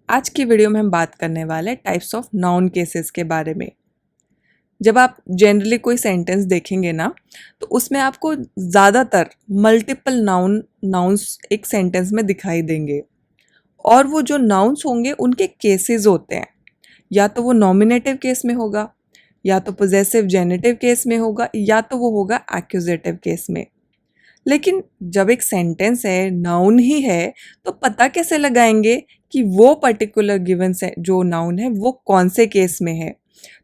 आज की वीडियो में हम बात करने वाले टाइप्स ऑफ नाउन केसेस के बारे में। जब आप जनरली कोई सेंटेंस देखेंगे ना, तो उसमें आपको ज़्यादातर मल्टीपल नाउन्स एक सेंटेंस में दिखाई देंगे। और वो जो नाउन्स होंगे उनके केसेस होते हैं, या तो वो नॉमिनेटिव केस में होगा, या तो पोजेसिव जेनेटिव केस में होगा, या तो वो होगा एक्यूजेटिव केस में। लेकिन जब एक सेंटेंस है, नाउन ही है, तो पता कैसे लगाएंगे कि वो पर्टिकुलर गिवन से जो नाउन है वो कौन से केस में है?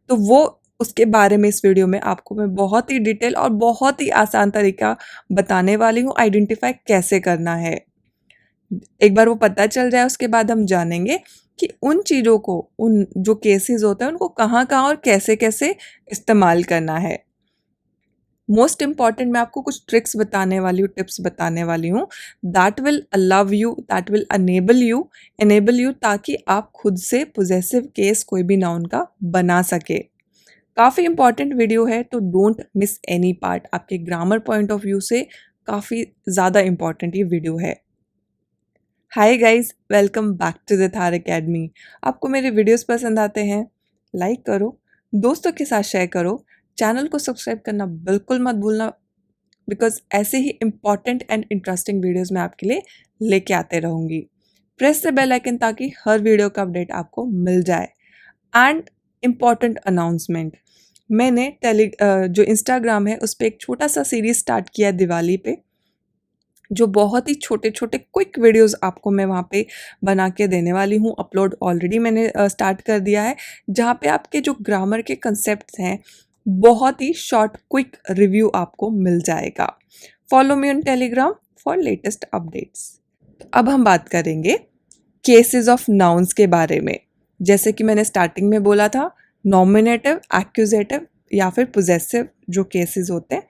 तो वो उसके बारे में इस वीडियो में आपको मैं बहुत ही डिटेल और बहुत ही आसान तरीका बताने वाली हूँ, आइडेंटिफाई कैसे करना है। एक बार वो पता चल जाए उसके बाद हम जानेंगे कि उन चीज़ों को, उन जो केसेस होते हैं उनको कहाँ-कहाँ और कैसे-कैसे इस्तेमाल करना है। मोस्ट इम्पॉर्टेंट मैं आपको कुछ ट्रिक्स बताने वाली हूँ, टिप्स बताने वाली हूँ, that will allow you, that will enable you ताकि आप खुद से पोजेसिव केस कोई भी नाउन का बना सके। काफ़ी इंपॉर्टेंट वीडियो है, तो डोंट मिस एनी पार्ट। आपके ग्रामर पॉइंट ऑफ व्यू से काफ़ी ज़्यादा इंपॉर्टेंट ये वीडियो है। Hi guys, welcome back to the Thar academy. आपको मेरे वीडियोस पसंद आते हैं? लाइक करो, दोस्तों के साथ शेयर करो, चैनल को सब्सक्राइब करना बिल्कुल मत भूलना, बिकॉज ऐसे ही इंपॉर्टेंट एंड इंटरेस्टिंग वीडियोस मैं आपके लिए लेके आते रहूँगी। प्रेस द बेल आइकन ताकि हर वीडियो का अपडेट आपको मिल जाए। एंड इम्पॉर्टेंट अनाउंसमेंट, मैंने जो इंस्टाग्राम है उस पर एक छोटा सा सीरीज स्टार्ट किया है दिवाली पे, जो बहुत ही छोटे छोटे क्विक वीडियोस आपको मैं वहाँ पे बना के देने वाली हूँ। अपलोड ऑलरेडी मैंने स्टार्ट कर दिया है, जहाँ पे आपके जो ग्रामर के कंसेप्ट्स हैं बहुत ही शॉर्ट क्विक रिव्यू आपको मिल जाएगा। Follow me on Telegram for latest updates. अब हम बात करेंगे केसेस ऑफ नाउन्स के बारे में। जैसे कि मैंने स्टार्टिंग में बोला था, नॉमिनेटिव, एक्यूजेटिव या फिर पोजेसिव जो केसेस होते हैं,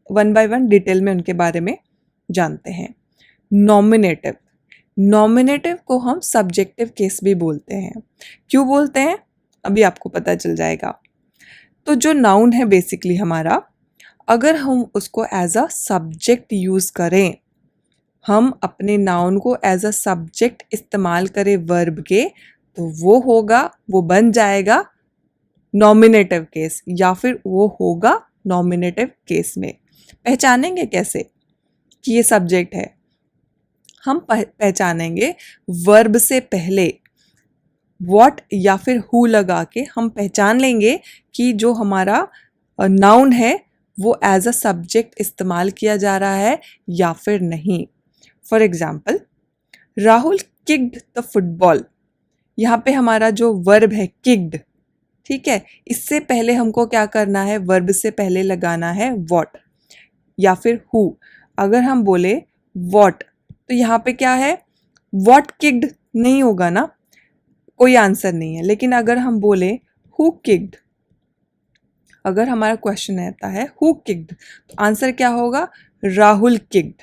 वन बाय वन डिटेल में उनके बारे में जानते हैं। नॉमिनेटिव, नॉमिनेटिव को हम सब्जेक्टिव केस भी बोलते हैं। क्यों बोलते हैं अभी आपको पता चल जाएगा। तो जो नाउन है बेसिकली हमारा, अगर हम उसको एज अ सब्जेक्ट यूज़ करें, हम अपने नाउन को एज अ सब्जेक्ट इस्तेमाल करें वर्ब के, तो वो बन जाएगा नॉमिनेटिव केस, या फिर वो होगा नॉमिनेटिव केस में। पहचानेंगे कैसे कि ये सब्जेक्ट है? हम पहचानेंगे वर्ब से पहले व्हाट या फिर हु लगा के हम पहचान लेंगे कि जो हमारा नाउन है वो एज अ सब्जेक्ट इस्तेमाल किया जा रहा है या फिर नहीं। For example, Rahul kicked the football. यहाँ पे हमारा जो वर्ब है किक्ड, ठीक है, इससे पहले हमको क्या करना है? वर्ब से पहले लगाना है व्हाट या फिर हु। अगर हम बोले व्हाट, तो यहाँ पे क्या है? व्हाट किक्ड नहीं होगा ना, कोई आंसर नहीं है। लेकिन अगर हम बोले हु किक्ड, अगर हमारा क्वेश्चन रहता है हु किक्ड, तो आंसर क्या होगा? राहुल किक्ड।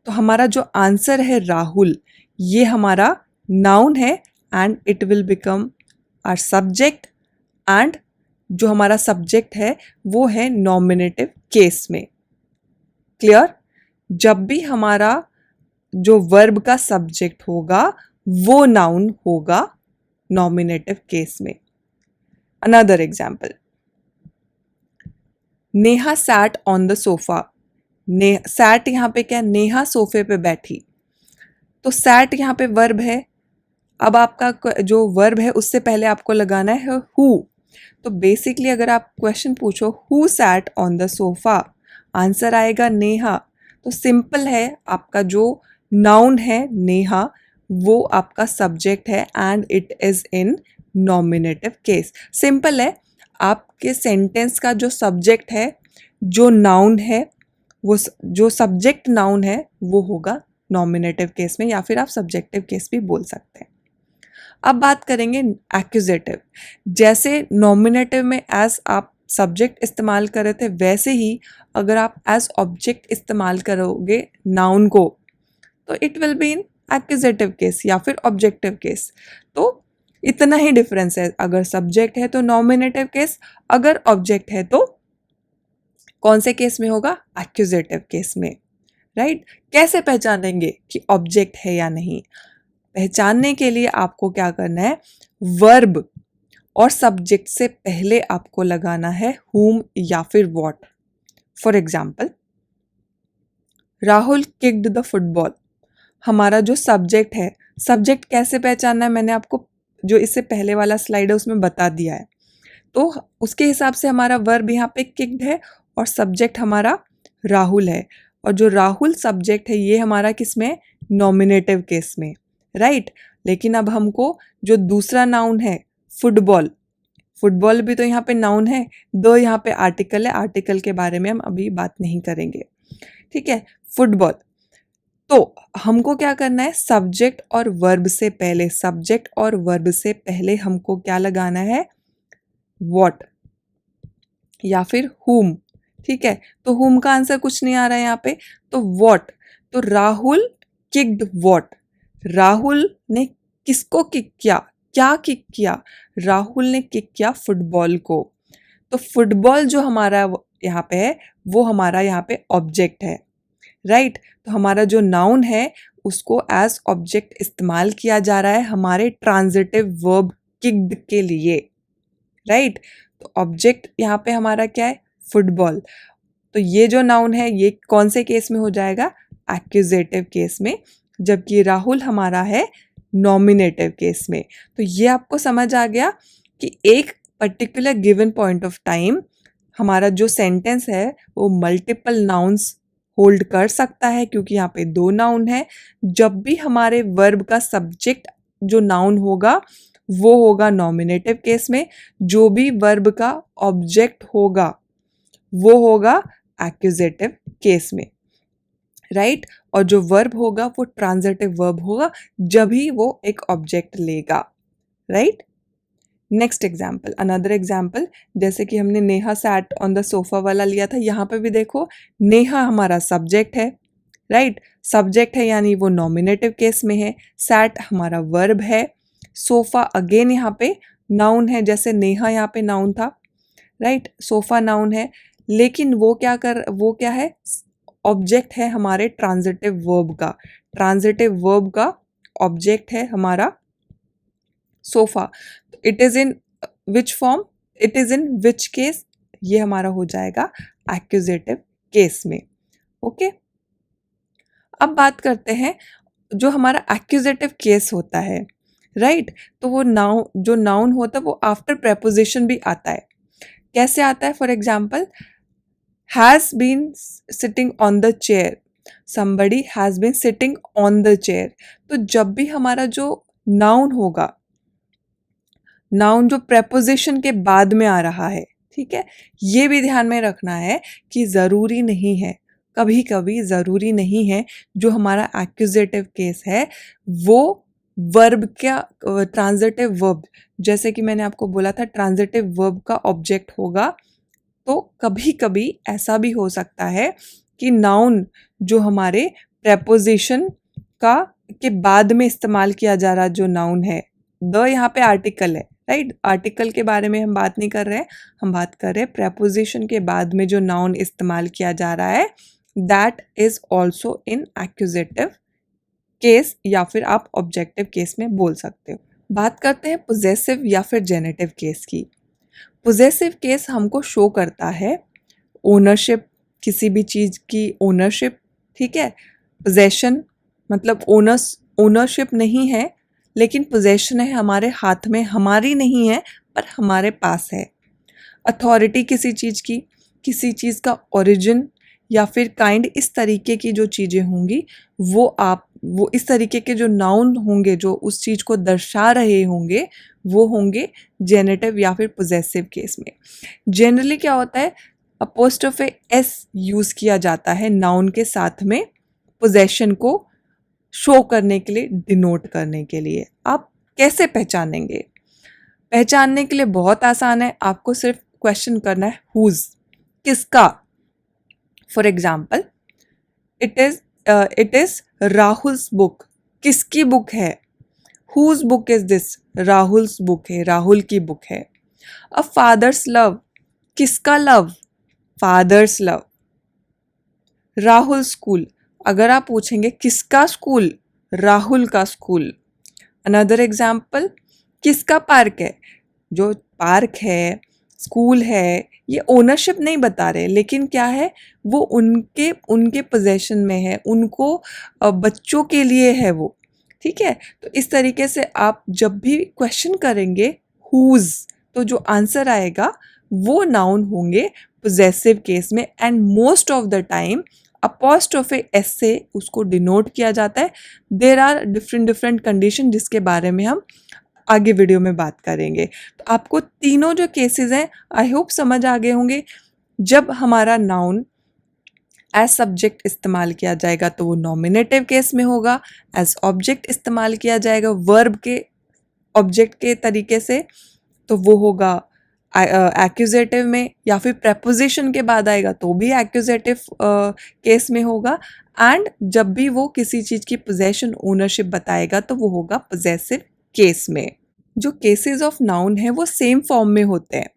तो हमारा जो आंसर है राहुल, ये हमारा नाउन है and it will become our subject. And जो हमारा सब्जेक्ट है वो है नॉमिनेटिव केस में। क्लियर? जब भी हमारा जो वर्ब का सब्जेक्ट होगा वो नाउन होगा नॉमिनेटिव केस में। Another example, Neha sat on the sofa. Sat यहाँ पे क्या? नेहा सोफे पे बैठी। तो सैट यहाँ पे वर्ब है। अब आपका जो वर्ब है उससे पहले आपको लगाना है हु। तो बेसिकली अगर आप क्वेश्चन पूछो who set on the sofa, answer आएगा नेहा। तो सिंपल है, आपका जो नाउन है नेहा वो आपका सब्जेक्ट है and it is in nominative case. Simple है, आपके सेंटेंस का जो सब्जेक्ट है, जो नाउन है, वो जो सब्जेक्ट नाउन है वो होगा नॉमिनेटिव केस में, या फिर आप सब्जेक्टिव केस भी बोल सकते हैं। अब बात करेंगे एक्यूजेटिव। जैसे नॉमिनेटिव में एज आप सब्जेक्ट इस्तेमाल कर रहे थे, वैसे ही अगर आप एज ऑब्जेक्ट इस्तेमाल करोगे नाउन को, तो it will be in accusative case या फिर ऑब्जेक्टिव केस। तो इतना ही डिफरेंस है। अगर सब्जेक्ट है तो नॉमिनेटिव केस, अगर ऑब्जेक्ट है तो कौन से केस में होगा? एक्यूजेटिव केस में। राइट? कैसे पहचानेंगे कि ऑब्जेक्ट है या नहीं? पहचानने के लिए आपको क्या करना है, वर्ब और सब्जेक्ट से पहले आपको लगाना है whom या फिर what। For example, Rahul kicked the football, हमारा जो सब्जेक्ट है, सब्जेक्ट कैसे पहचानना है मैंने आपको जो इससे पहले वाला स्लाइड है उसमें बता दिया है। तो उसके हिसाब से हमारा वर्ब यहाँ पे किक्ड है और सब्जेक्ट हमारा राहुल है, और जो राहुल सब्जेक्ट है ये हमारा किस में, नॉमिनेटिव केस में, राइट। लेकिन अब हमको जो दूसरा नाउन है फुटबॉल, फुटबॉल भी तो यहाँ पे नाउन है, दो यहाँ पे आर्टिकल है, आर्टिकल के बारे में हम अभी बात नहीं करेंगे, ठीक है। फुटबॉल, तो हमको क्या करना है, सब्जेक्ट और वर्ब से पहले, सब्जेक्ट और वर्ब से पहले हमको क्या लगाना है, व्हाट या फिर हुम, ठीक है। तो हुम का आंसर कुछ नहीं आ रहा है यहाँ पे, तो व्हाट, तो राहुल किक्ड व्हाट, राहुल ने किसको किक किया, क्या किक किया, राहुल ने किक किया फुटबॉल को। तो फुटबॉल जो हमारा यहाँ पे है वो हमारा यहाँ पे ऑब्जेक्ट है, राइट। तो हमारा जो नाउन है उसको एज ऑब्जेक्ट इस्तेमाल किया जा रहा है हमारे ट्रांजिटिव वर्ब किक्ड के लिए, राइट। तो ऑब्जेक्ट यहाँ पे हमारा क्या है, फुटबॉल। तो ये जो नाउन है ये कौन से केस में हो जाएगा, एक्यूजेटिव केस में, जबकि राहुल हमारा है नॉमिनेटिव केस में। तो ये आपको समझ आ गया कि एक particular given point of time हमारा जो सेंटेंस है वो मल्टीपल नाउन्स होल्ड कर सकता है, क्योंकि यहाँ पे दो नाउन है। जब भी हमारे वर्ब का सब्जेक्ट जो नाउन होगा वो होगा नॉमिनेटिव केस में, जो भी वर्ब का ऑब्जेक्ट होगा वो होगा एक्यूजेटिव केस में, राइट। और जो वर्ब होगा वो ट्रांजिटिव वर्ब होगा जब ही वो एक ऑब्जेक्ट लेगा, right. Next example, another example, जैसे कि हमने Neha sat on the sofa वाला लिया था, यहाँ पे भी देखो नेहा हमारा सब्जेक्ट है, राइट। सब्जेक्ट है यानी वो नॉमिनेटिव केस में है, सैट हमारा वर्ब है, सोफा अगेन यहाँ पे नाउन है, जैसे नेहा यहाँ पे नाउन था, राइट। सोफा नाउन है, लेकिन वो क्या है, ऑब्जेक्ट है हमारे ट्रांजिटिव वर्ब का, ट्रांजिटिव वर्ब का ऑब्जेक्ट है हमारा sofa. It is in which form, it is in which case, ये हमारा हो जाएगा एक्यूजेटिव केस में, ओके। अब बात करते हैं जो हमारा एक्यूजेटिव केस होता है, राइट। तो वो जो नाउन होता है वो आफ्टर प्रेपोजिशन भी आता है। कैसे आता है, for example, has been sitting on the chair, somebody has been sitting on the chair. तो जब भी हमारा जो नाउन होगा, नाउन जो प्रेपोजिशन के बाद में आ रहा है, ठीक है, ये भी ध्यान में रखना है कि ज़रूरी नहीं है, कभी कभी ज़रूरी नहीं है जो हमारा एक्यूजेटिव केस है वो वर्ब का ट्रांजिटिव वर्ब, जैसे कि मैंने आपको बोला था ट्रांजिटिव वर्ब का ऑब्जेक्ट होगा। तो कभी कभी ऐसा भी हो सकता है कि नाउन जो हमारे प्रेपोजिशन का के बाद में इस्तेमाल किया जा रहा जो नाउन है, द यहाँ पे आर्टिकल है, राइट। आर्टिकल के बारे में हम बात नहीं कर रहे हैं, हम बात कर रहे हैं प्रेपोजिशन के बाद में जो नाउन इस्तेमाल किया जा रहा है, that is also in accusative case, या फिर आप ऑब्जेक्टिव केस में बोल सकते हो। बात करते हैं पोजेसिव या फिर जेनेटिव केस की। पोजेसिव केस हमको शो करता है ओनरशिप, किसी भी चीज़ की ओनरशिप, ठीक है। पोजेशन मतलब ओनरशिप नहीं है लेकिन पोजेशन है हमारे हाथ में, हमारी नहीं है पर हमारे पास है। अथॉरिटी किसी चीज़ की, किसी चीज़ का ओरिजिन या फिर काइंड, इस तरीके की जो चीज़ें होंगी वो इस तरीके के जो नाउन होंगे जो उस चीज़ को दर्शा रहे होंगे वो होंगे जेनेटिव या फिर पोजेसिव केस में। जनरली क्या होता है, अपोस्ट्रोफे एस यूज़ किया जाता है नाउन के साथ में पोजेशन को शो करने के लिए, डिनोट करने के लिए। आप कैसे पहचानेंगे, पहचानने के लिए बहुत आसान है, आपको सिर्फ क्वेश्चन करना है हुज, किसका। For example, it is Rahul's book, किसकी बुक है, whose book is this, Rahul's book है, राहुल की बुक है। अ फादर्स लव, किसका love, father's love. Rahul school, अगर आप पूछेंगे किसका स्कूल, राहुल का स्कूल। अनदर एग्जाम्पल, किसका पार्क है? जो पार्क है, स्कूल है, ये ओनरशिप नहीं बता रहे, लेकिन क्या है, वो उनके उनके पोजेशन में है, उनको बच्चों के लिए है वो। ठीक है, तो इस तरीके से आप जब भी क्वेश्चन करेंगे हुज, तो जो आंसर आएगा वो नाउन होंगे पोजेसिव केस में। And most of the time apostrophe S से उसको डिनोट किया जाता है। There are different different condition जिसके बारे में हम आगे वीडियो में बात करेंगे। तो आपको तीनों जो केसेस हैं आई होप समझ आ गए होंगे। जब हमारा नाउन एज सब्जेक्ट इस्तेमाल किया जाएगा तो वो नॉमिनेटिव केस में होगा, एज ऑब्जेक्ट इस्तेमाल किया जाएगा वर्ब के ऑब्जेक्ट के तरीके से तो वो होगा एक्यूजेटिव में, या फिर प्रेपोजिशन के बाद आएगा तो भी एक्यूजेटिव केस में होगा। एंड जब भी वो किसी चीज़ की पोजेशन ओनरशिप बताएगा तो वो होगा पोजेसिव केस में। जो केसेस ऑफ नाउन है वो सेम फॉर्म में होते हैं।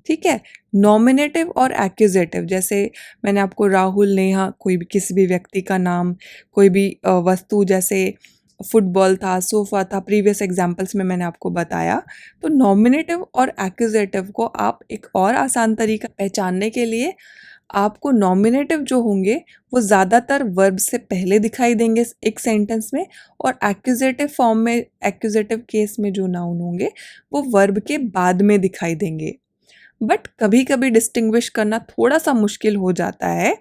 ठीक है, नॉमिनेटिव और एक्यूजेटिव, जैसे मैंने आपको राहुल, नेहा, कोई भी किसी भी व्यक्ति का नाम, कोई भी वस्तु, जैसे फुटबॉल था, सोफ़ा था, प्रीवियस एग्जाम्पल्स में मैंने आपको बताया। तो नॉमिनेटिव और एक्यूजेटिव को आप एक और आसान तरीका पहचानने के लिए, आपको नॉमिनेटिव जो होंगे वो ज़्यादातर वर्ब से पहले दिखाई देंगे एक सेंटेंस में, और एक्यूजेटिव फॉर्म में, एक्यूजेटिव केस में जो नाउन होंगे वो वर्ब के बाद में दिखाई देंगे। बट कभी कभी डिस्टिंग्विश करना थोड़ा सा मुश्किल हो जाता है,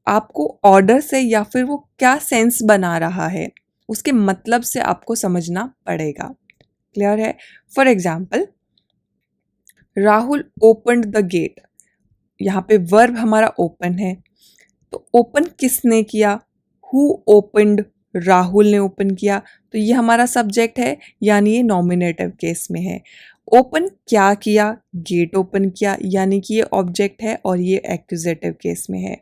आपको ऑर्डर से या फिर वो क्या सेंस बना रहा है उसके मतलब से आपको समझना पड़ेगा। क्लियर है? For example, Rahul opened the gate, यहाँ पे वर्ब हमारा ओपन है, तो ओपन किसने किया? हु ओपन्ड, राहुल ने ओपन किया, तो ये हमारा सब्जेक्ट है, यानी ये नॉमिनेटिव केस में है। ओपन क्या किया? गेट ओपन किया, यानी कि ये ऑब्जेक्ट है और ये एक्यूजेटिव केस में है।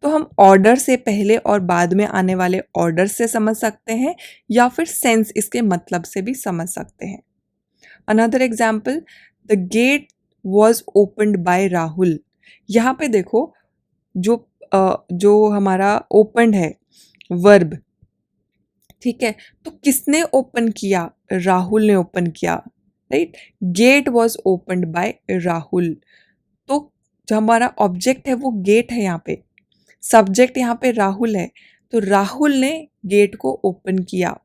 तो हम ऑर्डर से पहले और बाद में आने वाले ऑर्डर से समझ सकते हैं, या फिर सेंस, इसके मतलब से भी समझ सकते हैं। Another example, the gate was opened by Rahul, यहाँ पे देखो जो हमारा ओपन है वर्ब, ठीक है, तो किसने ओपन किया? राहुल ने ओपन किया, right. Gate was opened by Rahul, तो जो हमारा ऑब्जेक्ट है वो गेट है, यहाँ पे सब्जेक्ट यहाँ पे राहुल है, तो राहुल ने गेट को ओपन किया,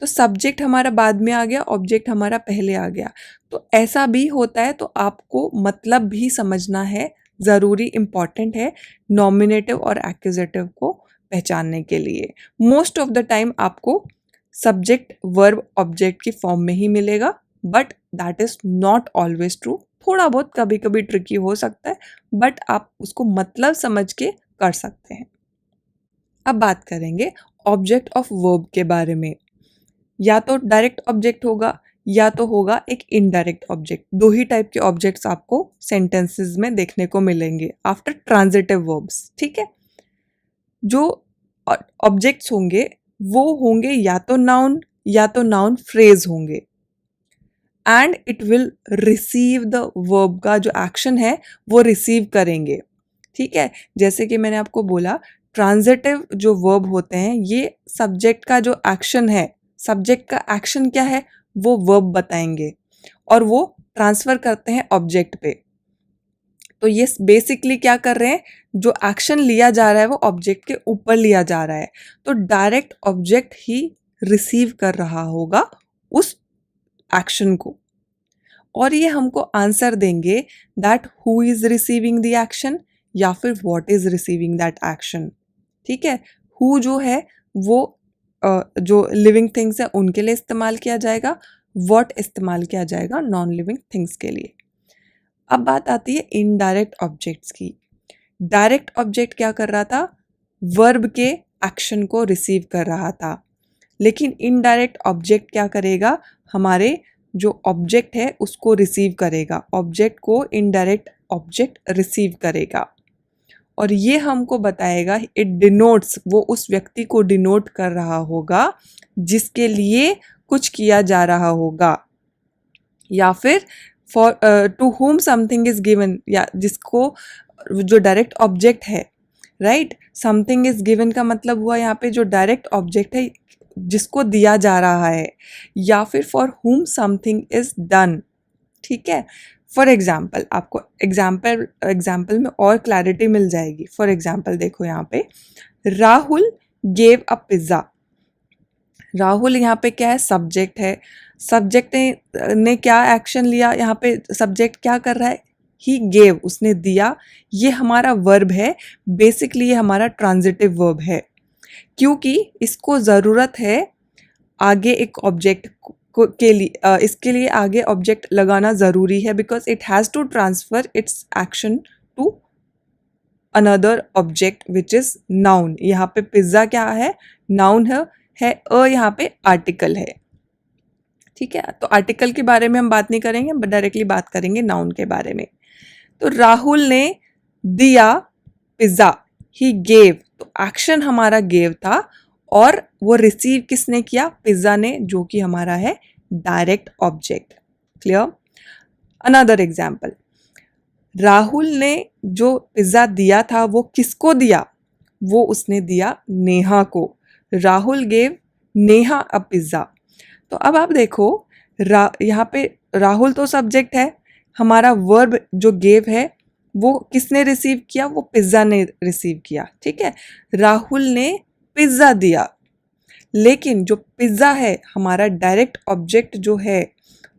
तो सब्जेक्ट हमारा बाद में आ गया, ऑब्जेक्ट हमारा पहले आ गया। तो ऐसा भी होता है, तो आपको मतलब भी समझना है, ज़रूरी इम्पॉर्टेंट है नॉमिनेटिव और एक्यूजेटिव को पहचानने के लिए। मोस्ट ऑफ द टाइम आपको सब्जेक्ट वर्ब ऑब्जेक्ट की फॉर्म में ही मिलेगा, but that is not always true. थोड़ा बहुत कभी कभी ट्रिकी हो सकता है, बट आप उसको मतलब समझ के कर सकते हैं। अब बात करेंगे ऑब्जेक्ट ऑफ वर्ब के बारे में। या तो डायरेक्ट ऑब्जेक्ट होगा या तो होगा एक इनडायरेक्ट ऑब्जेक्ट। दो ही टाइप के ऑब्जेक्ट्स आपको सेंटेंसेस में देखने को मिलेंगे आफ्टर ट्रांजिटिव वर्ब्स। ठीक है, जो ऑब्जेक्ट्स होंगे वो होंगे या तो नाउन फ्रेज होंगे, and it will receive the verb, का जो एक्शन है वो रिसीव करेंगे। ठीक है, जैसे कि मैंने आपको बोला, ट्रांजिटिव जो वर्ब होते हैं ये सब्जेक्ट का जो एक्शन है, सब्जेक्ट का एक्शन क्या है वो वर्ब बताएंगे, और वो ट्रांसफर करते हैं ऑब्जेक्ट पे। तो ये बेसिकली क्या कर रहे हैं, जो एक्शन लिया जा रहा है वो ऑब्जेक्ट के ऊपर लिया जा रहा है, तो डायरेक्ट ऑब्जेक्ट ही रिसीव कर रहा होगा उस एक्शन को, और ये हमको आंसर देंगे that who is receiving the action या फिर what is receiving that action. ठीक है, हु जो है वो जो लिविंग थिंग्स है उनके लिए इस्तेमाल किया जाएगा, व्हाट इस्तेमाल किया जाएगा नॉन लिविंग थिंग्स के लिए। अब बात आती है इनडायरेक्ट ऑब्जेक्ट्स की। डायरेक्ट ऑब्जेक्ट क्या कर रहा था? वर्ब के एक्शन को रिसीव कर रहा था, लेकिन इनडायरेक्ट ऑब्जेक्ट क्या करेगा? हमारे जो ऑब्जेक्ट है उसको रिसीव करेगा, ऑब्जेक्ट को इनडायरेक्ट ऑब्जेक्ट रिसीव करेगा, और ये हमको बताएगा, इट डिनोट्स, वो उस व्यक्ति को डिनोट कर रहा होगा जिसके लिए कुछ किया जा रहा होगा, या फिर for to whom something is given, या जिसको, जो डायरेक्ट ऑब्जेक्ट है, राइट। समथिंग इज गिवन का मतलब हुआ यहाँ पे जो डायरेक्ट ऑब्जेक्ट है जिसको दिया जा रहा है, या फिर for whom something is done. ठीक है, फॉर एग्जाम्पल आपको एग्जाम्पल में और क्लैरिटी मिल जाएगी। फॉर एग्जाम्पल देखो यहाँ पे, Rahul gave a pizza. Rahul यहाँ पे क्या है, सब्जेक्ट है। सब्जेक्ट ने क्या एक्शन लिया, यहाँ पे सब्जेक्ट क्या कर रहा है, ही गेव, उसने दिया। ये हमारा वर्ब है, बेसिकली ये हमारा ट्रांजिटिव वर्ब है, क्योंकि इसको ज़रूरत है आगे एक ऑब्जेक्ट के लिए, इसके लिए आगे ऑब्जेक्ट लगाना ज़रूरी है, because it has to transfer its action to another object which is noun. यहाँ पे पिज्ज़ा क्या है, नाउन है यहाँ पे आर्टिकल है। ठीक है, तो आर्टिकल के बारे में हम बात नहीं करेंगे, डायरेक्टली बात करेंगे नाउन के बारे में। तो राहुल ने दिया पिज्ज़ा, ही गेव, तो एक्शन हमारा गेव था, और वो रिसीव किसने किया, पिज्ज़ा ने, जो कि हमारा है direct object. Clear. Another example, Rahul ने जो पिज्ज़ा दिया था वो किसको दिया, वो उसने दिया नेहा को। राहुल गेव नेहा अ पिज्ज़ा। तो अब आप देखो, यहाँ पे राहुल तो सब्जेक्ट है, हमारा वर्ब जो गेव है वो किसने रिसीव किया, वो पिज्ज़ा ने रिसीव किया। ठीक है, राहुल ने पिज्ज़ा दिया, लेकिन जो पिज्ज़ा है हमारा डायरेक्ट ऑब्जेक्ट जो है,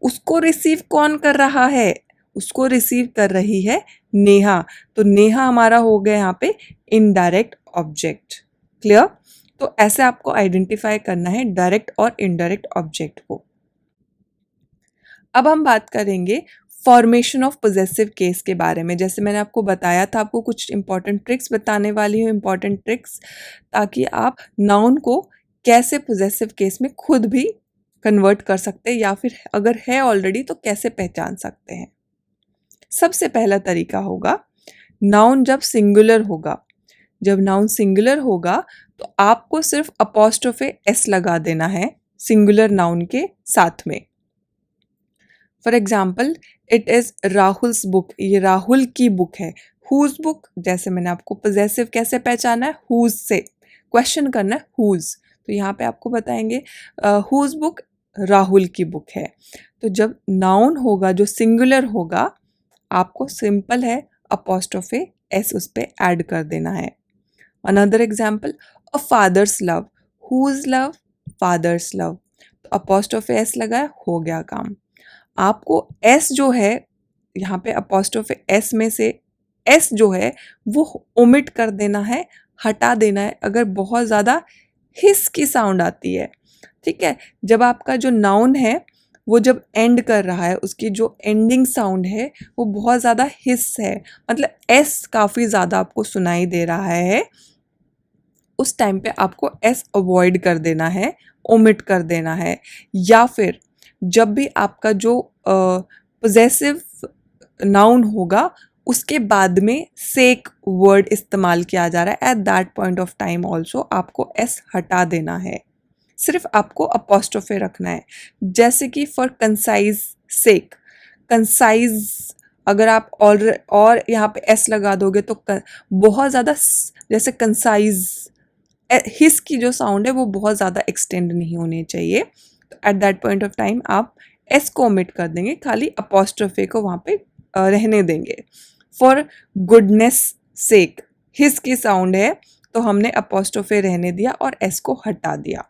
उसको रिसीव कौन कर रहा है, उसको रिसीव कर रही है नेहा। तो नेहा हमारा हो गया यहाँ पे इनडायरेक्ट ऑब्जेक्ट। क्लियर। तो ऐसे आपको आइडेंटिफाई करना है डायरेक्ट और इनडायरेक्ट ऑब्जेक्ट को। अब हम बात करेंगे फॉर्मेशन ऑफ पोजेसिव केस के बारे में। जैसे मैंने आपको बताया था, आपको कुछ इंपॉर्टेंट ट्रिक्स बताने वाली हूँ, इंपॉर्टेंट ट्रिक्स, ताकि आप नाउन को कैसे पोजेसिव केस में खुद भी कन्वर्ट कर सकते हैं, या फिर अगर है ऑलरेडी तो कैसे पहचान सकते हैं। सबसे पहला तरीका होगा, नाउन जब सिंगुलर होगा, जब नाउन सिंगुलर होगा तो आपको सिर्फ अपॉस्ट्रोफे एस लगा देना है सिंगुलर नाउन के साथ में। For example, it is Rahul's book, ये राहुल की बुक है। हुज बुक, जैसे मैंने आपको पोजेसिव कैसे पहचाना है, हुज से क्वेश्चन करना है, हुज, तो यहाँ पे आपको बताएंगे हुज बुक, राहुल की बुक है। तो जब नाउन होगा जो सिंगुलर होगा, आपको सिंपल है अपॉस्ट्रोफे एस उस पर ऐड कर देना है। Another example, a father's love, whose love, father's love, तो अपॉस्ट्रोफे एस लगाया, हो गया काम। आपको एस जो है यहाँ पे अपॉस्ट्रोफे एस में से एस जो है वो ओमिट कर देना है, हटा देना है, अगर बहुत ज़्यादा हिस की साउंड आती है। ठीक है, जब आपका जो नाउन है वो जब एंड कर रहा है, उसकी जो एंडिंग साउंड है वो बहुत ज़्यादा हिस है, मतलब एस काफ़ी ज़्यादा आपको सुनाई दे रहा है, उस टाइम पे आपको एस अवॉइड कर देना है, ओमिट कर देना है। या फिर जब भी आपका जो पोजेसिव नाउन होगा उसके बाद में सेक वर्ड इस्तेमाल किया जा रहा है, at that point of time also आपको एस हटा देना है, सिर्फ आपको अपॉस्ट्रोफे रखना है। जैसे कि फॉर कंसाइज सेक, कंसाइज अगर आप और यहाँ पे एस लगा दोगे तो बहुत ज़्यादा, जैसे कंसाइज, हिस की जो साउंड है वो बहुत ज़्यादा एक्सटेंड नहीं होनी चाहिए, तो at that point of time आप एस को ओमिट कर देंगे, खाली अपॉस्ट्रोफे को वहाँ पे रहने देंगे। फॉर गुडनेस सेक, हिस की साउंड है तो हमने अपॉस्ट्रोफे रहने दिया और एस को हटा दिया।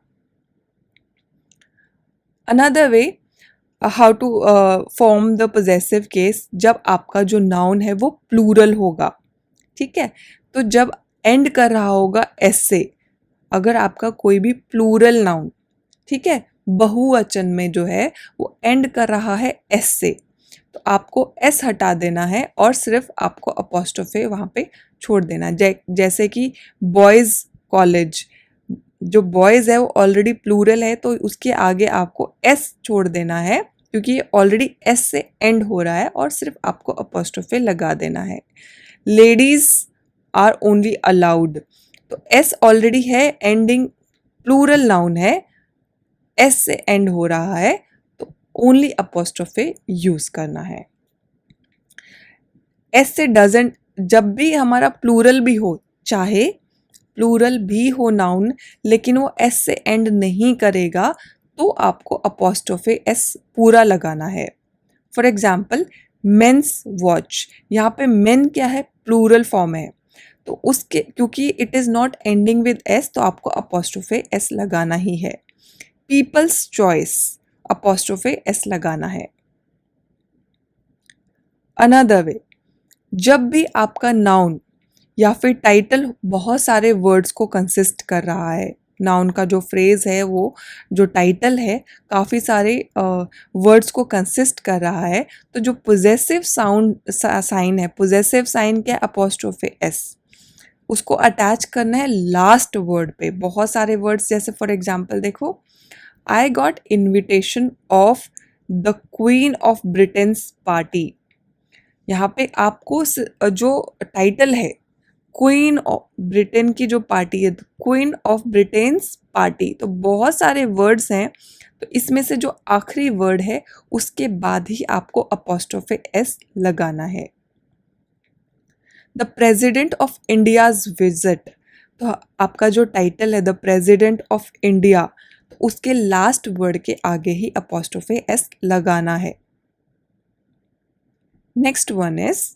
Another way how to form the possessive case, जब आपका जो नाउन है वो प्लूरल होगा। ठीक है, तो जब एंड कर रहा होगा एस से, अगर आपका कोई भी प्लूरल नाउन, ठीक है, बहुवचन में जो है वो एंड कर रहा है एस से, तो आपको एस हटा देना है और सिर्फ आपको अपॉस्ट्रोफे वहाँ पे छोड़ देना। जैसे कि बॉयज़ कॉलेज, जो बॉयज़ है वो ऑलरेडी प्लूरल है तो उसके आगे आपको एस छोड़ देना है, क्योंकि ये ऑलरेडी एस से एंड हो रहा है और सिर्फ आपको अपॉस्ट्रोफे लगा देना है। लेडीज़ आर ओनली अलाउड, तो एस ऑलरेडी है, एंडिंग प्लूरल नाउन है, एस से एंड हो रहा है, तो ओनली अपॉस्ट्रोफे यूज करना है। एस से डजंट, जब भी हमारा प्लूरल भी हो, चाहे प्लूरल भी हो नाउन लेकिन वो एस से एंड नहीं करेगा तो आपको अपोस्ट्रोफे एस पूरा लगाना है। फॉर एग्जाम्पल मेंस वॉच, यहाँ पे मेन क्या है, प्लूरल फॉर्म है, तो उसके क्योंकि it is not ending with S तो आपको अपोस्ट्रोफे एस लगाना ही है। पीपल्स चॉइस, अपोस्ट्रोफे एस लगाना है। अनदर वे, जब भी आपका नाउन या फिर टाइटल बहुत सारे वर्ड्स को कंसिस्ट कर रहा है, नाउन का जो फ्रेज है वो जो टाइटल है काफ़ी सारे वर्ड्स को कंसिस्ट कर रहा है, तो जो पोजेसिव साइन है, पोजेसिव साइन क्या, अपोस्ट्रोफे एस, उसको अटैच करना है लास्ट वर्ड पे। बहुत सारे वर्ड्स जैसे फॉर एग्जाम्पल देखो, I got invitation of the queen of Britain's party, यहाँ पे आपको जो टाइटल है क्वीन ऑफ ब्रिटेन की जो पार्टी है, क्वीन ऑफ ब्रिटेन्स पार्टी, तो बहुत सारे वर्ड्स हैं, तो इसमें से जो आखिरी वर्ड है उसके बाद ही आपको अपोस्ट्रोफे एस लगाना है। The president of India's visit, तो आपका जो टाइटल है द प्रेजिडेंट ऑफ इंडिया, तो उसके लास्ट वर्ड के आगे ही अपोस्ट्रोफे एस लगाना है। नेक्स्ट वन इज,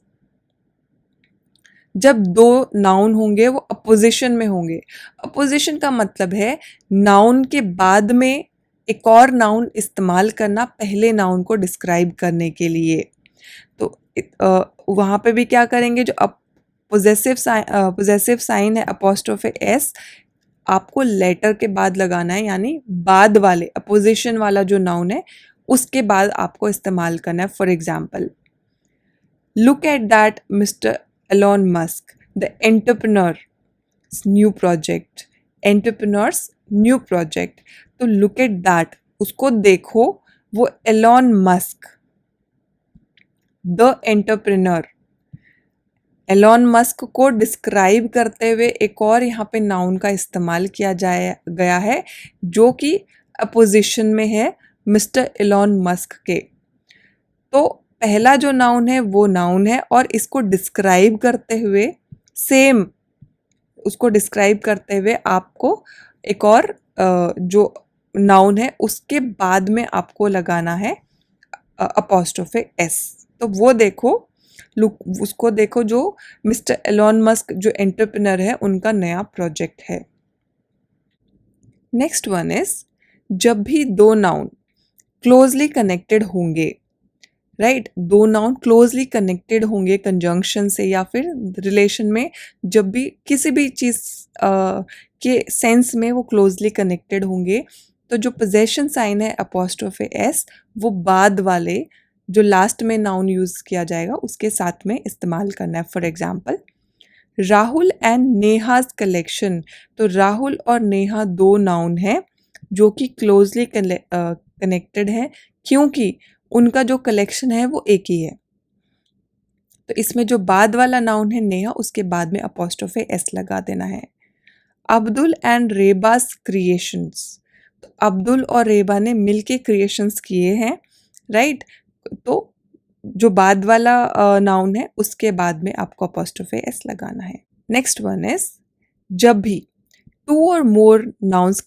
जब दो नाउन होंगे वो अपोजिशन में होंगे। अपोजिशन का मतलब है नाउन के बाद में एक और नाउन इस्तेमाल करना पहले नाउन को डिस्क्राइब करने के लिए। तो वहाँ पे भी क्या करेंगे, जो पोजेसिव साइन है अपोस्ट्रोफे एस, आपको लेटर के बाद लगाना है, यानी बाद वाले अपोजिशन वाला जो नाउन है उसके बाद आपको इस्तेमाल करना है। For example, look at that Mr. Elon Musk, the entrepreneur's new project, entrepreneur's new project, तो look at that, उसको देखो, वो Elon Musk, the entrepreneur, Elon Musk को डिस्क्राइब करते हुए एक और यहाँ पे नाउन का इस्तेमाल किया गया है जो कि अपोजिशन में है मिस्टर एलॉन मस्क के। तो पहला जो नाउन है वो नाउन है और इसको डिस्क्राइब करते हुए सेम, उसको डिस्क्राइब करते हुए आपको एक और जो नाउन है उसके बाद में आपको लगाना है अपोस्ट्रोफे एस। तो वो देखो, लुक उसको देखो जो मिस्टर एलॉन मस्क जो एंटरप्रेन्योर है उनका नया प्रोजेक्ट है। नेक्स्ट वन इज, जब भी दो नाउन क्लोजली कनेक्टेड होंगे, राइट, दो नाउन क्लोजली कनेक्टेड होंगे कंजंक्शन से या फिर रिलेशन में, जब भी किसी भी चीज़ के सेंस में वो क्लोजली कनेक्टेड होंगे, तो जो पोजेशन साइन है अपोस्ट्रोफे एस वो बाद वाले जो लास्ट में नाउन यूज़ किया जाएगा उसके साथ में इस्तेमाल करना है। For example, Rahul and Neha's collection, तो राहुल और नेहा दो नाउन हैं जो कि क्लोजली कनेक्टेड हैं क्योंकि उनका जो कलेक्शन है वो एक ही है। तो इसमें जो बाद वाला नाउन है नेहा, उसके बाद में अपोस्ट्रोफे एस लगा देना है। अब्दुल एंड रेबास क्रिएशंस, तो अब्दुल और रेबा ने मिलके क्रिएशंस किए हैं, राइट, तो जो बाद वाला नाउन है उसके बाद में आपको अपोस्ट्रोफे एस लगाना है। नेक्स्ट वन इज, जब भी टू और मोर नाउन्स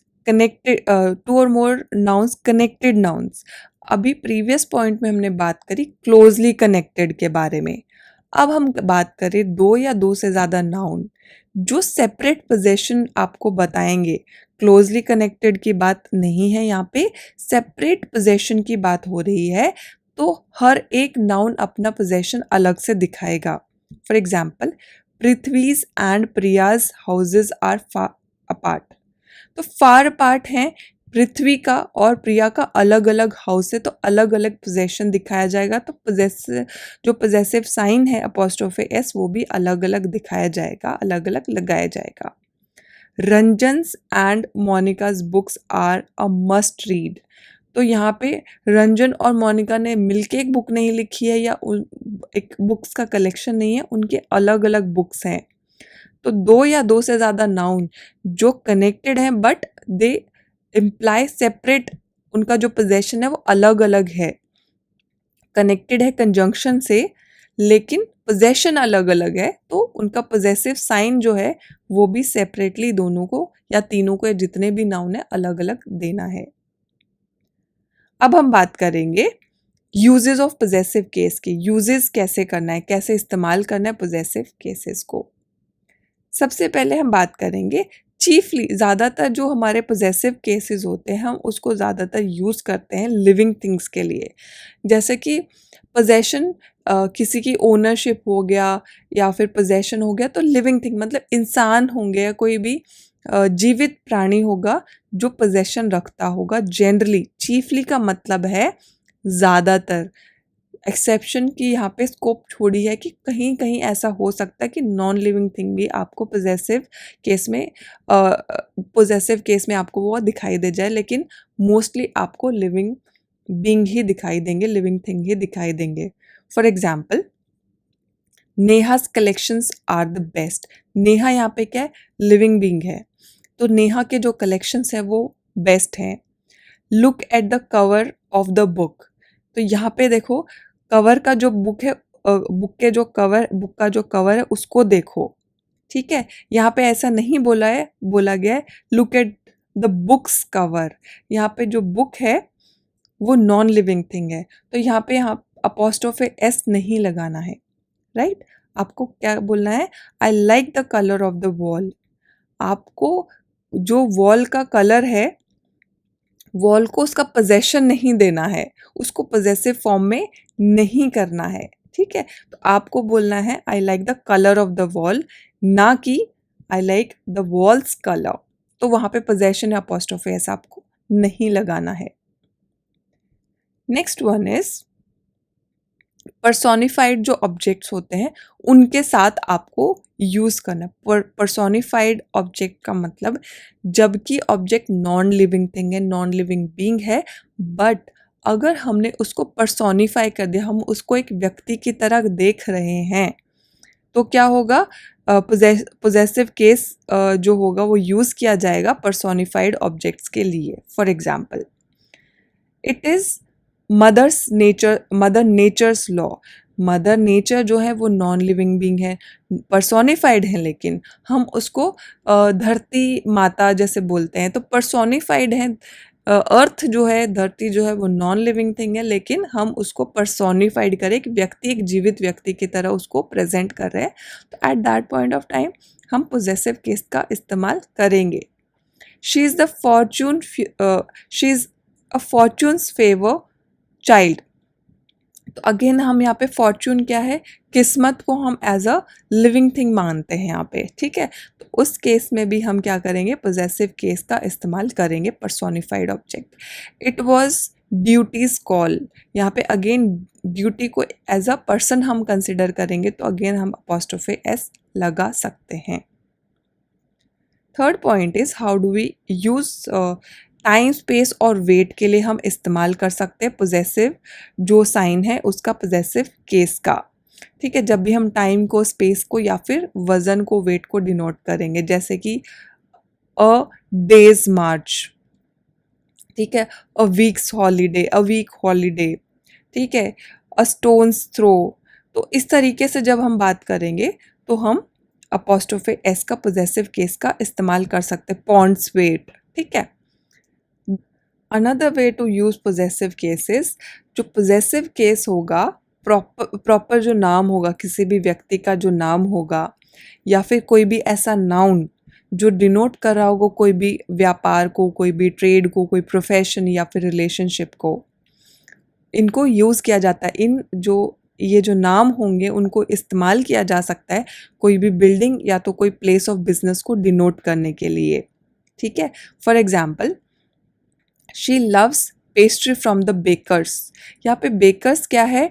कनेक्टेड नाउन्स, अभी प्रीवियस पॉइंट में हमने बात करी क्लोजली कनेक्टेड के बारे में, अब हम बात करें दो या दो से ज़्यादा नाउन जो सेपरेट पोजेशन आपको बताएंगे। क्लोजली कनेक्टेड की बात नहीं है, यहाँ पे सेपरेट पोजेशन की बात हो रही है, तो हर एक नाउन अपना पोजेशन अलग से दिखाएगा। For example, Prithvi's and Priya's houses are far apart, तो फार अपार्ट हैं, पृथ्वी का और प्रिया का अलग अलग हाउस है, तो अलग अलग पोजेशन दिखाया जाएगा, तो जो पोजेसिव साइन है अपोस्ट्रोफे एस वो भी अलग अलग दिखाया जाएगा, अलग अलग लगाया जाएगा। Ranjan's and Monica's books are a must read, तो यहाँ पे रंजन और मोनिका ने मिलके एक बुक नहीं लिखी है या एक बुक्स का कलेक्शन नहीं है, उनके अलग अलग बुक्स हैं। तो दो या दो से ज़्यादा नाउन जो कनेक्टेड हैं बट दे इम्प्लाई सेपरेट, उनका जो पोजेशन है वो अलग अलग है, कनेक्टेड है कंजंक्शन से लेकिन पोजेशन अलग अलग है तो उनका पोजेसिव साइन जो है वो भी सेपरेटली दोनों को या तीनों को या जितने भी नाउन है अलग अलग देना है। अब हम बात करेंगे यूजेस ऑफ पोजेसिव केस की। यूजेस कैसे करना है, कैसे इस्तेमाल करना है पोजेसिव केसेस को। सबसे पहले हम बात करेंगे चीफली, ज़्यादातर जो हमारे पोजेसिव केसेस होते हैं हम उसको ज़्यादातर यूज़ करते हैं लिविंग थिंग्स के लिए। जैसे कि पोजेशन, किसी की ओनरशिप हो गया या फिर पोजेशन हो गया, तो लिविंग थिंग मतलब इंसान होंगे या कोई भी जीवित प्राणी होगा जो पोजेशन रखता होगा। जनरली, चीफली का मतलब है ज़्यादातर। एक्सेप्शन की यहाँ पे स्कोप छोड़ी है कि कहीं कहीं ऐसा हो सकता है कि नॉन लिविंग थिंग भी आपको पोजेसिव केस में आपको वो दिखाई दे जाए, लेकिन मोस्टली आपको लिविंग बीइंग ही दिखाई देंगे, लिविंग थिंग ही दिखाई देंगे। फॉर एग्जाम्पल, नेहा's collections are the best. Neha यहाँ पे क्या है, लिविंग बीइंग है, तो नेहा के जो कलेक्शंस है वो बेस्ट हैं। Look at the cover of the book, तो यहाँ पे देखो कवर का जो बुक है, बुक का जो कवर है उसको देखो, ठीक है। यहाँ पे ऐसा नहीं बोला गया है look at the books cover. यहाँ पे जो बुक है वो नॉन लिविंग थिंग है, तो यहाँ पे अपॉस्ट्रोफे एस नहीं लगाना है, राइट। आपको क्या बोलना है, I like the colour of the wall. आपको जो वॉल का कलर है, वॉल को उसका पोजेशन नहीं देना है, उसको पोजेसिव फॉर्म में नहीं करना है, ठीक है। तो आपको बोलना है I like the colour of the wall, ना कि I like the walls colour. तो वहां पे पोजेशन या अपॉस्ट्रोफे एस आपको नहीं लगाना है। Next one is personified. जो ऑब्जेक्ट्स होते हैं उनके साथ आपको यूज करना। पर्सोनिफाइड ऑब्जेक्ट का मतलब जबकि ऑब्जेक्ट नॉन लिविंग थिंग है, नॉन लिविंग बीइंग है, बट अगर हमने उसको पर्सोनिफाई कर दिया, हम उसको एक व्यक्ति की तरह देख रहे हैं, तो क्या होगा, पोजेसिव केस जो होगा वो यूज किया जाएगा पर्सोनिफाइड ऑब्जेक्ट्स के लिए। For example, it is mother nature's law. Mother nature जो है वो नॉन लिविंग बीइंग है, पर्सोनिफाइड है, लेकिन हम उसको धरती माता जैसे बोलते हैं, तो पर्सोनिफाइड है। अर्थ जो है, धरती जो है वो नॉन लिविंग थिंग है, लेकिन हम उसको पर्सोनिफाइड करें, एक जीवित व्यक्ति की तरह उसको प्रेजेंट कर रहे हैं, तो at that point of time हम पोजेसिव केस का इस्तेमाल करेंगे। She is a fortunes favour child. तो अगेन हम यहाँ पे फॉर्चून क्या है, किस्मत को हम एज अ लिविंग थिंग मानते हैं यहाँ पे, ठीक है। तो उस केस में भी हम क्या करेंगे, पोजेसिव केस का इस्तेमाल करेंगे personified object. It was duty's call. यहाँ पे अगेन ड्यूटी को एज अ पर्सन हम कंसिडर करेंगे, तो अगेन हम अपॉस्ट्रोफे एस लगा सकते हैं। Third point is how do we use time, space और वेट के लिए हम इस्तेमाल कर सकते हैं पोजेसिव जो साइन है उसका, पोजेसिव केस का, ठीक है। जब भी हम टाइम को, स्पेस को या फिर वजन को, वेट को डिनोट करेंगे, जैसे कि अ डेज मार्च, ठीक है, अ वीक हॉलीडे, ठीक है, अ स्टोन्स थ्रो। तो इस तरीके से जब हम बात करेंगे तो हम अपॉस्ट्रोफे एस का पोजेसिव केस का इस्तेमाल कर सकते हैं। पॉन्ड्स वेट, ठीक है। Another way to use possessive cases, जो पोजेसिव केस होगा, प्रॉपर जो नाम होगा, किसी भी व्यक्ति का जो नाम होगा या फिर कोई भी ऐसा नाउन जो डिनोट कर रहा होगा कोई भी व्यापार को, कोई भी ट्रेड को, कोई प्रोफेशन या फिर रिलेशनशिप को, इनको यूज़ किया जाता है। ये जो नाम होंगे उनको इस्तेमाल किया जा सकता है कोई भी बिल्डिंग या तो कोई प्लेस ऑफ बिजनेस को डिनोट करने के लिए, ठीक है। For example, she loves pastry from the baker's. यहाँ पे बेकर्स क्या है,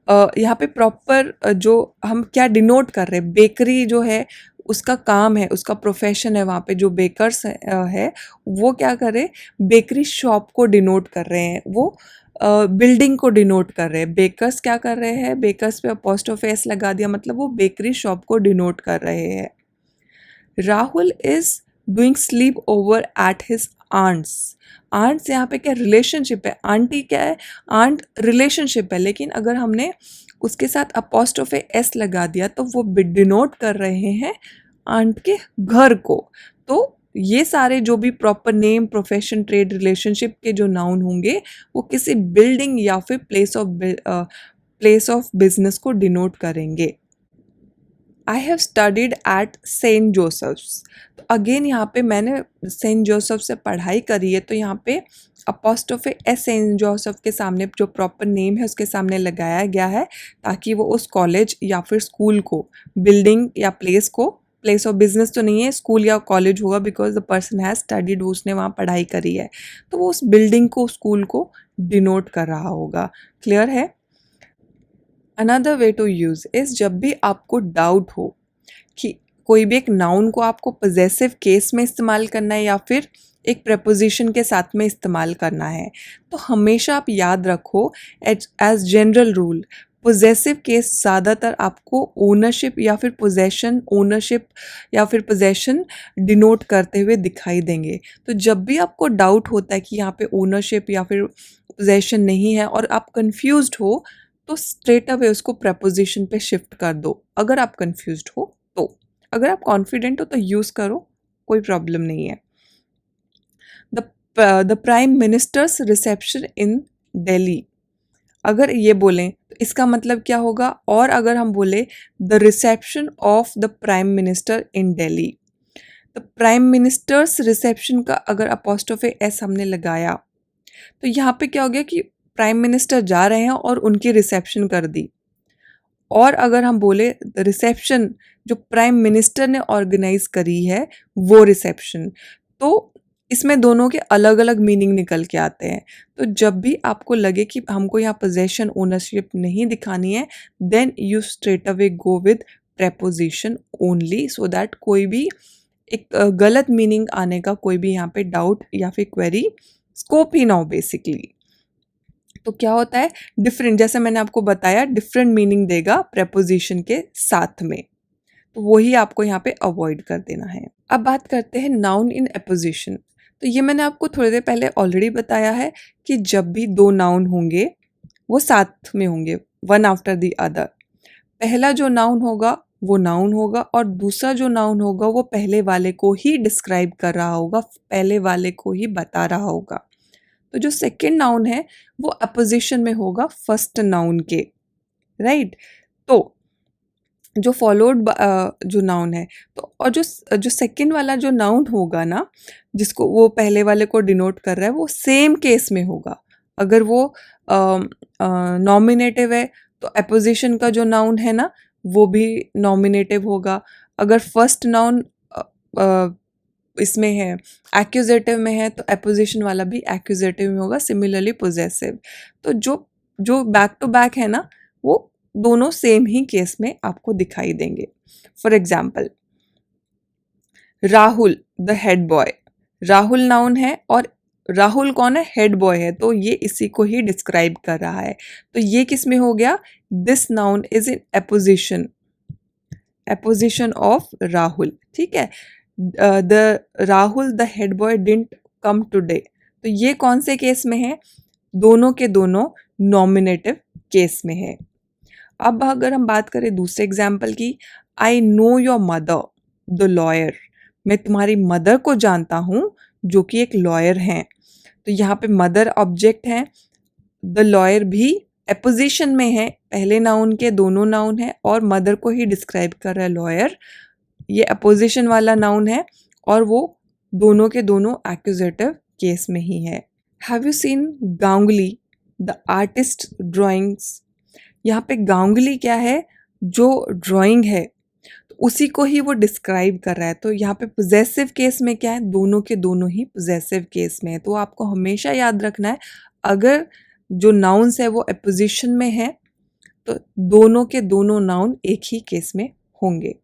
यहाँ पे प्रॉपर जो हम क्या डिनोट कर रहे हैं, बेकरी जो है उसका काम है, उसका प्रोफेशन है, वहाँ पे जो बेकर्स है वो क्या कर रहे हैं, बेकरी शॉप को डिनोट कर रहे हैं, वो बिल्डिंग को डिनोट कर रहे हैं। बेकर्स क्या कर रहे हैं, बेकर्स पे अपॉस्ट्रोफे एस लगा दिया, मतलब वो बेकरी शॉप को डिनोट कर रहे हैं। Rahul is doing sleep over at his aunt's. Aunt से यहाँ पे क्या रिलेशनशिप है, आंटी क्या है, आंट रिलेशनशिप है, लेकिन अगर हमने उसके साथ अपोस्ट्रोफे एस लगा दिया तो वो डिनोट कर रहे हैं आंट के घर को। तो ये सारे जो भी proper name, profession, trade, relationship के जो नाउन होंगे वो किसी बिल्डिंग या फिर प्लेस ऑफ बिजनेस को डिनोट करेंगे। I have studied at saint Joseph's. तो अगेन यहाँ पे मैंने सेंट जोसेफ से पढ़ाई करी है, तो यहाँ पे अपोस्ट्रोफे एस सेंट जोसेफ के सामने जो प्रॉपर नेम है उसके सामने लगाया गया है ताकि वो उस कॉलेज या फिर स्कूल को, बिल्डिंग या प्लेस को, प्लेस ऑफ बिजनेस तो नहीं है, स्कूल या कॉलेज होगा because the person has studied, उसने वहाँ पढ़ाई करी है, तो वो उस बिल्डिंग को, स्कूल को डिनोट कर रहा होगा। क्लियर है? Another way to use is जब भी आपको डाउट हो कि कोई भी एक नाउन को आपको पॉजेसिव केस में इस्तेमाल करना है या फिर एक प्रपोजिशन के साथ में इस्तेमाल करना है, तो हमेशा आप याद रखो as general rule possessive case ज़्यादातर आपको ओनरशिप या फिर पोजेशन, ओनरशिप या फिर पोजेशन डिनोट करते हुए दिखाई देंगे। तो जब भी आपको डाउट होता है कि यहाँ पे ओनरशिप या फिर पोजेशन नहीं है और आप कंफ्यूज्ड हो, तो स्ट्रेट अवे उसको प्रपोजिशन पे शिफ्ट कर दो अगर आप कंफ्यूज्ड हो तो। अगर आप कॉन्फिडेंट हो तो यूज़ करो, कोई प्रॉब्लम नहीं है। द प्राइम मिनिस्टर्स रिसेप्शन इन दिल्ली, अगर ये बोलें तो इसका मतलब क्या होगा? और अगर हम बोले the reception of the prime minister in Delhi, तो प्राइम मिनिस्टर्स रिसेप्शन का अगर अपोस्ट्रोफे एस हमने लगाया तो यहाँ पे क्या हो गया कि प्राइम मिनिस्टर जा रहे हैं और उनकी रिसेप्शन कर दी। और अगर हम बोले रिसेप्शन जो प्राइम मिनिस्टर ने ऑर्गेनाइज करी है वो रिसेप्शन, तो इसमें दोनों के अलग अलग मीनिंग निकल के आते हैं। तो जब भी आपको लगे कि हमको यहाँ पोजेशन, ओनरशिप नहीं दिखानी है, then you straight away go with preposition only, so that कोई भी एक गलत मीनिंग आने का कोई भी यहाँ पे डाउट या फिर क्वेरी स्कोप ही ना हो बेसिकली। तो क्या होता है, डिफरेंट, जैसे मैंने आपको बताया, डिफरेंट मीनिंग देगा प्रेपोजिशन के साथ में, तो वही आपको यहाँ पे अवॉइड कर देना है। अब बात करते हैं नाउन इन एपोजिशन। तो ये मैंने आपको थोड़ी देर पहले ऑलरेडी बताया है कि जब भी दो नाउन होंगे वो साथ में होंगे, वन आफ्टर द अदर। पहला जो नाउन होगा वो नाउन होगा और दूसरा जो नाउन होगा वो पहले वाले को ही डिस्क्राइब कर रहा होगा, पहले वाले को ही बता रहा होगा। तो जो सेकंड नाउन है वो अपोजिशन में होगा फर्स्ट नाउन के, राइट? तो जो फॉलोड जो नाउन है, तो और जो सेकंड वाला जो नाउन होगा ना, जिसको वो पहले वाले को डिनोट कर रहा है, वो सेम केस में होगा। अगर वो नॉमिनेटिव है तो अपोजिशन का जो नाउन है ना वो भी नॉमिनेटिव होगा। अगर फर्स्ट नाउन इसमें है, एक्यूजेटिव में है, तो अपोजिशन वाला भी एक्यूजेटिव में होगा, सिमिलरली पोजेसिव। तो जो बैक टू बैक है ना वो दोनों सेम ही केस में आपको दिखाई देंगे। For example, Rahul the head boy, Rahul noun है और राहुल कौन है? हेड बॉय है, तो ये इसी को ही डिस्क्राइब कर रहा है। तो ये किस में हो गया? This noun is in opposition, opposition of Rahul, ठीक है। The Rahul the head boy didn't come today, तो ये कौन से केस में है? दोनों के दोनों नॉमिनेटिव केस में है। अब अगर हम बात करें दूसरे एग्जाम्पल की, I know your mother the lawyer, मैं तुम्हारी मदर को जानता हूँ जो कि एक लॉयर हैं। तो यहाँ पे मदर ऑब्जेक्ट है, द लॉयर भी एपोजिशन में है, पहले नाउन के दोनों नाउन है और मदर को ही डिस्क्राइब कर रहा है लॉयर, ये अपोजिशन वाला नाउन है और वो दोनों के दोनों एक्यूजेटिव केस में ही है। Have you seen Ganguly the artist drawings, यहाँ पे गांगुली क्या है? जो ड्राइंग है, तो उसी को ही वो डिस्क्राइब कर रहा है। तो यहाँ पे पोजेसिव केस में क्या है? दोनों के दोनों ही पोजेसिव केस में है। तो आपको हमेशा याद रखना है, अगर जो नाउन्स है वो अपोजिशन में है तो दोनों के दोनों नाउन एक ही केस में होंगे।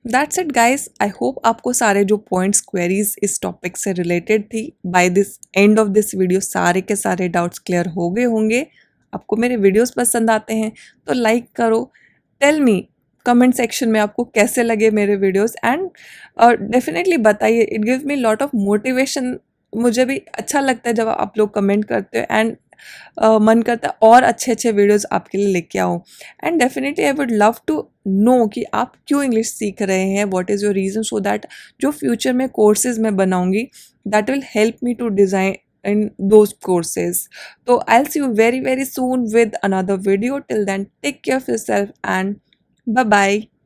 That's it guys, I hope आपको सारे जो पॉइंट्स, क्वेरीज इस टॉपिक से रिलेटेड थी, by this end of this video सारे के सारे डाउट्स क्लियर हो गए होंगे। आपको मेरे वीडियोस पसंद आते हैं तो लाइक करो, टेल मी कमेंट सेक्शन में आपको कैसे लगे मेरे वीडियोस, एंड डेफिनेटली बताइए, it gives me lot of motivation मुझे भी अच्छा लगता है जब आप लोग कमेंट करते हो, एंड मन करता है और अच्छे अच्छे वीडियोस आपके लिए लेके आऊँ। And definitely I would love to know कि आप क्यों इंग्लिश सीख रहे हैं, what is your reason, so that जो फ्यूचर में कोर्सेज मैं बनाऊंगी that will help me to design in those courses. So I'll see you very very soon with another video. Till then, take care of yourself and bye bye.